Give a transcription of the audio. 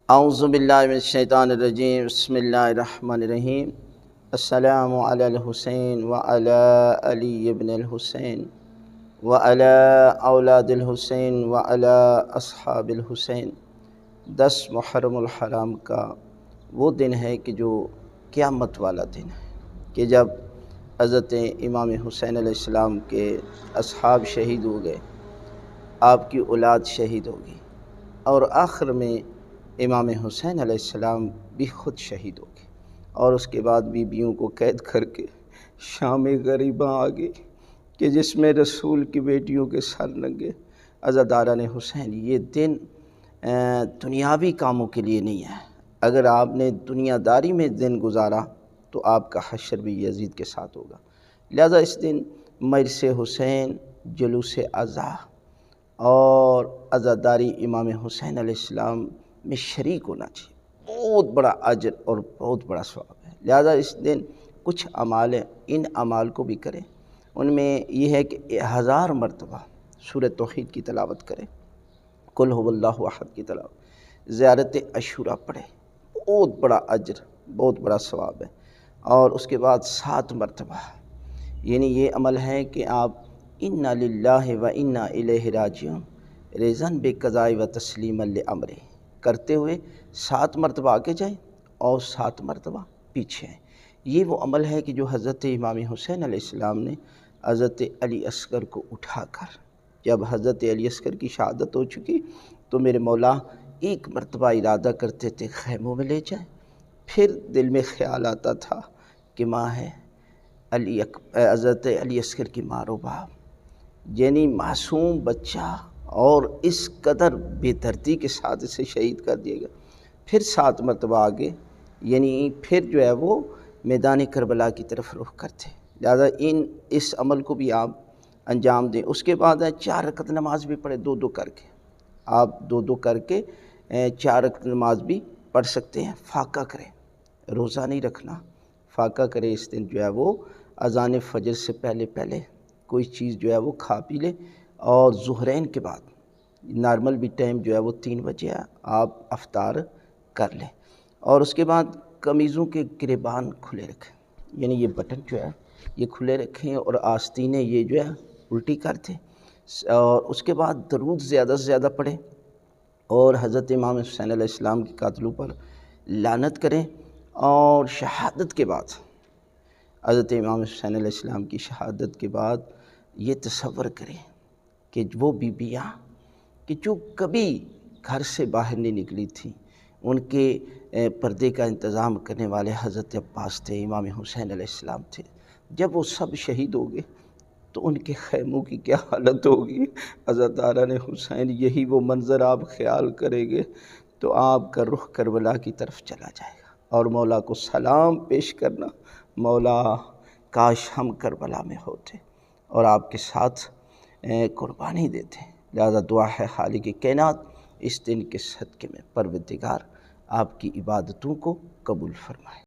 اعوذ باللہ من الشیطان الرجیم، بسم اللہ الرحمن الرحیم۔ السلام علی الحسین وعلی علی ابن الحسین وعلی اولاد الحسین وعلی اصحاب الحسین۔ 10 محرم الحرام کا وہ دن ہے کہ جو قیامت والا دن ہے، کہ جب حضرت امام حسین علیہ السلام کے اصحاب شہید ہو گئے، آپ کی اولاد شہید ہوگی، اور آخر میں امام حسین علیہ السلام بھی خود شہید ہو گئے، اور اس کے بعد بیویوں کو قید کر کے شام غریباں آ گئی کہ جس میں رسول کی بیٹیوں کے سر ننگے۔ عزاداران حسین، یہ دن دنیاوی کاموں کے لیے نہیں ہے۔ اگر آپ نے دنیا داری میں دن گزارا تو آپ کا حشر بھی یزید کے ساتھ ہوگا۔ لہذا اس دن مجلس حسین، جلوس عزا اور عزاداری امام حسین علیہ السلام میں شریک ہونا چاہیے۔ بہت بڑا اجر اور بہت بڑا ثواب ہے۔ لہذا اس دن کچھ اعمال ہیں، ان اعمال کو بھی کریں۔ ان میں یہ ہے کہ 1000 مرتبہ سورہ توحید کی تلاوت کریں، قل هو اللہ احد کی تلاوت، زیارت عاشوراء پڑھیں، بہت بڑا اجر، بہت بڑا ثواب ہے۔ اور اس کے بعد 7 مرتبہ، یعنی یہ عمل ہے کہ آپ انا للہ و انا الیہ راجعون رضاً بقضاء و تسلیما لامرہ کرتے ہوئے 7 مرتبہ آگے جائیں اور 7 مرتبہ پیچھے آئیں۔ یہ وہ عمل ہے کہ جو حضرت امام حسین علیہ السلام نے حضرت علی اصغر کو اٹھا کر، جب حضرت علی اصغر کی شہادت ہو چکی تو میرے مولا ایک مرتبہ ارادہ کرتے تھے خیموں میں لے جائیں، پھر دل میں خیال آتا تھا کہ ماں ہے حضرت علی اصغر کی ماں و باپ، یعنی معصوم بچہ، اور اس قدر بے دردی کے ساتھ اسے شہید کر دیا گیا۔ پھر 7 مرتبہ آگے، یعنی پھر جو ہے وہ میدان کربلا کی طرف رخ کرتے۔ لہذا اس عمل کو بھی آپ انجام دیں۔ اس کے بعد 4 رکعت نماز بھی پڑھیں، 2 کر کے۔ آپ 2 کر کے 4 رکعت نماز بھی پڑھ سکتے ہیں۔ فاقہ کریں، روزہ نہیں رکھنا، فاقہ کریں۔ اس دن جو ہے وہ اذان فجر سے پہلے کوئی چیز جو ہے وہ کھا پی لے، اور ظہرین کے بعد نارمل بھی ٹائم جو ہے وہ 3 بجے ہے، آپ افطار کر لیں۔ اور اس کے بعد قمیضوں کے گریبان کھلے رکھیں، یعنی یہ بٹن جو ہے یہ کھلے رکھیں، اور آستینیں یہ جو ہے الٹی کر دیں۔ اور اس کے بعد درود زیادہ سے زیادہ پڑھیں، اور حضرت امام حسین علیہ السلام کے قاتلوں پر لعنت کریں۔ اور شہادت کے بعد، حضرت امام حسین علیہ السلام کی شہادت کے بعد یہ تصور کریں کہ وہ بیویاں کہ جو کبھی گھر سے باہر نہیں نکلی تھیں، ان کے پردے کا انتظام کرنے والے حضرت عباس تھے، امام حسین علیہ السلام تھے، جب وہ سب شہید ہو گئے تو ان کے خیموں کی کیا حالت ہوگی۔ عزاداران حسین، یہی وہ منظر آپ خیال کریں گے تو آپ کا رخ کربلا کی طرف چلا جائے گا، اور مولا کو سلام پیش کرنا، مولا کاش ہم کربلا میں ہوتے اور آپ کے ساتھ قربانی دیتے۔ لہذا دعا ہے خالق کائنات اس دن کے صدقے میں پروردگار آپ کی عبادتوں کو قبول فرمائے۔